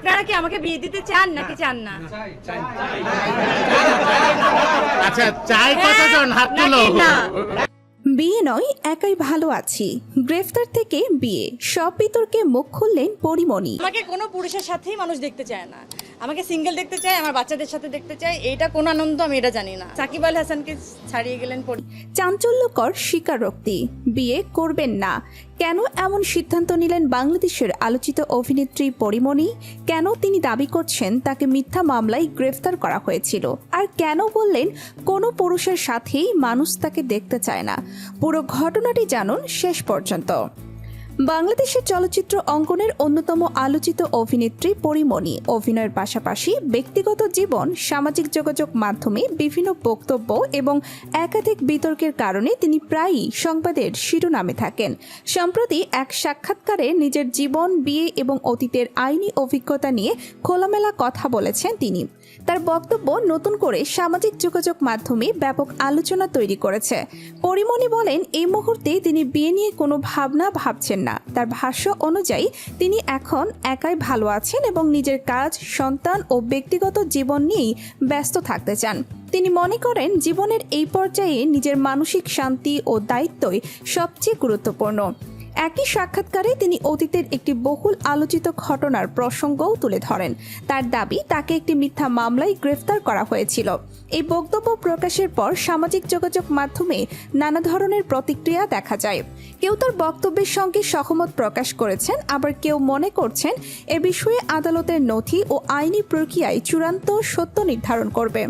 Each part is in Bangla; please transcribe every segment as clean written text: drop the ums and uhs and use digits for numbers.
আপনারা কি আমাকে বিয়ে দিতে চান নাকি চান না? আচ্ছা, চাই কতজন হাত তুলো? নাকি না? বিয়ে নয়, একাই ভালো আছি। গ্রেফতার থেকে বিয়ে, সব বিতর্কে মুখ খুললেন পরিমণি। আমাকে কোনো পুরুষের সাথেই মানুষ দেখতে চায় না, আমাকে সিঙ্গেল দেখতে চায়, আমার বাচ্চাদের সাথে দেখতে চায়। এইটা কোন আনন্দ আমি এটা জানি না। সাকিব আল হাসানকে ছাড়িয়ে গেলেন চাঞ্চল্যকর স্বীকারোক্তি, বিয়ে করবেন না। কেন এমন সিদ্ধান্ত নিলেন বাংলাদেশের আলোচিত অভিনেত্রী পরিমণি? কেন তিনি দাবি করছেন তাকে মিথ্যা মামলায় গ্রেফতার করা হয়েছিল? আর কেন বললেন কোনো পুরুষের সাথেই মানুষ তাকে দেখতে চায় না? পুরো ঘটনাটি জানুন শেষ পর্যন্ত। বাংলাদেশের চলচ্চিত্র অঙ্গনের অন্যতম আলোচিত অভিনেত্রী পরিমণি অভিনয়ের পাশাপাশি ব্যক্তিগত জীবন, সামাজিক যোগাযোগ মাধ্যমে বিভিন্ন বক্তব্য এবং একাধিক বিতর্কের কারণে তিনি প্রায়ই সংবাদের শিরোনামে থাকেন। সম্প্রতি এক সাক্ষাৎকারে নিজের জীবন, বিয়ে এবং অতীতের আইনি অভিজ্ঞতা নিয়ে খোলামেলা কথা বলেছেন তিনি। তার বক্তব্য নতুন করে সামাজিক যোগাযোগ মাধ্যমে ব্যাপক আলোচনা তৈরি করেছে। পরিমণি বলেন, এই মুহূর্তে তিনি বিয়ে নিয়ে কোনো ভাবনা ভাবছেন না। তার ভাষ্য অনুযায়ী তিনি এখন একাই ভালো আছেন এবং নিজের কাজ, সন্তান ও ব্যক্তিগত জীবন নিয়েই ব্যস্ত থাকতে চান। তিনি মনে করেন জীবনের এই পর্যায়ে নিজের মানসিক শান্তি ও দায়িত্বই সবচেয়ে গুরুত্বপূর্ণ। একই সাক্ষাৎকারে তিনি অতীতের একটি বহুল আলোচিত ঘটনার প্রসঙ্গও তুলে ধরেন। তার দাবি, তাকে একটি মিথ্যা মামলায় গ্রেফতার করা হয়েছিল। এই বক্তব্য প্রকাশের পর সামাজিক যোগাযোগ মাধ্যমে নানা ধরনের প্রতিক্রিয়া দেখা যায়। কেউ তার বক্তব্যের সঙ্গে সহমত প্রকাশ করেছেন, আবার কেউ মনে করছেন এ বিষয়ে আদালতের নথি ও আইনি প্রক্রিয়ায় চূড়ান্ত সত্য নির্ধারণ করবে।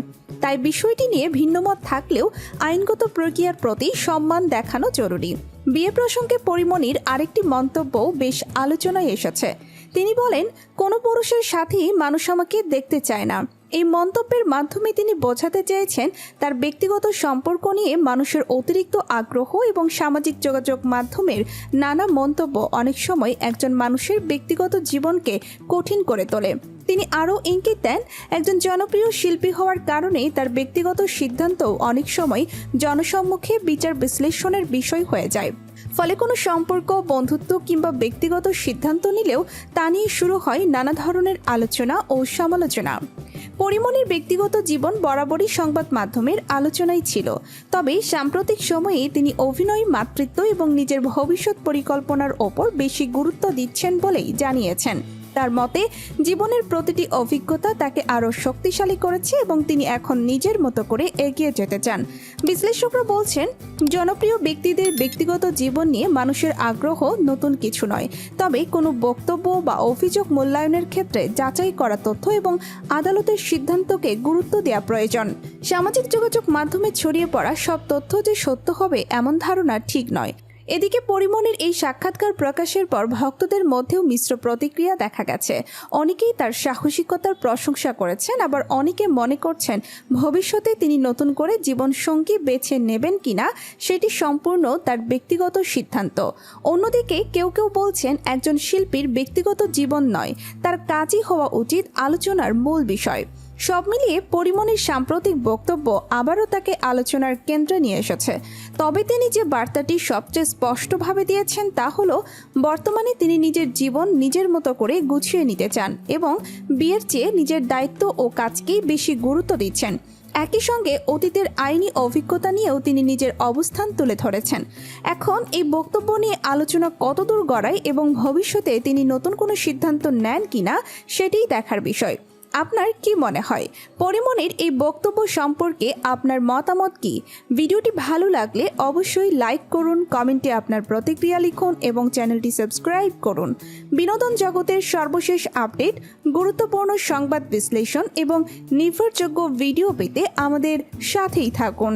তাই বিষয়টি নিয়ে ভিন্নমত থাকলেও আইনগত প্রক্রিয়ার প্রতি সম্মান দেখানো জরুরি। বিয়ে প্রসঙ্গে পরিমণির আরেকটি মন্তব্য বেশ আলোচনায় এসেছে। তিনি বলেন, কোনো পুরুষের সাথেই মানুষ আমাকে দেখতে চায় না। এই মন্তব্যের মাধ্যমে তিনি বোঝাতে চেয়েছেন তার ব্যক্তিগত সম্পর্ক নিয়ে মানুষের অতিরিক্ত আগ্রহ এবং সামাজিক যোগাযোগ মাধ্যমের নানা মন্তব্য অনেক সময় একজন মানুষের ব্যক্তিগত জীবনকে কঠিন করে তোলে। তিনি আরও ইঙ্গিত দেন, একজন জনপ্রিয় শিল্পী হওয়ার কারণে তার ব্যক্তিগত সিদ্ধান্ত অনেক সময় জনসম্মুখে বিচার বিশ্লেষণের বিষয় হয়ে যায়। ফলে কোনো সম্পর্ক, বন্ধুত্ব কিংবা ব্যক্তিগত সিদ্ধান্ত নিলেও তা নিয়ে শুরু হয় নানা ধরনের আলোচনা ও সমালোচনা। পরিমণির ব্যক্তিগত জীবন বরাবরই সংবাদ মাধ্যমের আলোচনায় ছিল। তবে সাম্প্রতিক সময়ে তিনি অভিনয়, মাতৃত্ব এবং নিজের ভবিষ্যৎ পরিকল্পনার ওপর বেশি গুরুত্ব দিচ্ছেন বলেই জানিয়েছেন। তার মতে, জীবনের প্রতিটি অভিজ্ঞতা তাকে আরও শক্তিশালী করেছে এবং তিনি এখন নিজের মতো করে এগিয়ে যেতে চান। বিশ্লেষকরা বলছেন, জনপ্রিয় ব্যক্তিদের ব্যক্তিগত জীবন নিয়ে মানুষের আগ্রহ নতুন কিছু নয়। তবে কোনো বক্তব্য বা অভিযোগ মূল্যায়নের ক্ষেত্রে যাচাই করা তথ্য এবং আদালতের সিদ্ধান্তকে গুরুত্ব দেওয়া প্রয়োজন। সামাজিক যোগাযোগ মাধ্যমে ছড়িয়ে পড়া সব তথ্য যে সত্য হবে এমন ধারণা ঠিক নয়। এদিকে পরিমণির এই সাক্ষাৎকার প্রকাশের পর ভক্তদের মধ্যেও মিশ্র প্রতিক্রিয়া দেখা গেছে। অনেকেই তার সাহসিকতার প্রশংসা করেছেন, আবার অনেকে মনে করছেন ভবিষ্যতে তিনি নতুন করে জীবনসঙ্গী বেছে নেবেন কিনা সেটি সম্পূর্ণ তার ব্যক্তিগত সিদ্ধান্ত। অন্যদিকে কেউ কেউ বলছেন, একজন শিল্পীর ব্যক্তিগত জীবন নয়, তার কাজই হওয়া উচিত আলোচনার মূল বিষয়। সব মিলিয়ে পরিমণির সাম্প্রতিক বক্তব্য আবারও তাকে আলোচনার কেন্দ্রে নিয়ে এসেছে। তবে তিনি যে বার্তাটি সবচেয়ে স্পষ্টভাবে দিয়েছেন তা হলো, বর্তমানে তিনি নিজের জীবন নিজের মতো করে গুছিয়ে নিতে চান এবং বিয়ের চেয়ে নিজের দায়িত্ব ও কাজকেই বেশি গুরুত্ব দিচ্ছেন। একই সঙ্গে অতীতের আইনি অভিজ্ঞতা নিয়েও তিনি নিজের অবস্থান তুলে ধরেছেন। এখন এই বক্তব্য নিয়ে আলোচনা কতদূর গড়ায় এবং ভবিষ্যতে তিনি নতুন কোনো সিদ্ধান্ত নেন কিনা সেটিই দেখার বিষয়। আপনার কি মনে হয়? পরিমণির এই বক্তব্য সম্পর্কে আপনার মতামত কি? ভিডিওটি ভালো লাগলে অবশ্যই লাইক করুন, কমেন্টে আপনার প্রতিক্রিয়া লিখুন এবং চ্যানেলটি সাবস্ক্রাইব করুন। বিনোদন জগতের সর্বশেষ আপডেট, গুরুত্বপূর্ণ সংবাদ বিশ্লেষণ এবং নির্ভরযোগ্য ভিডিও পেতে আমাদের সাথেই থাকুন।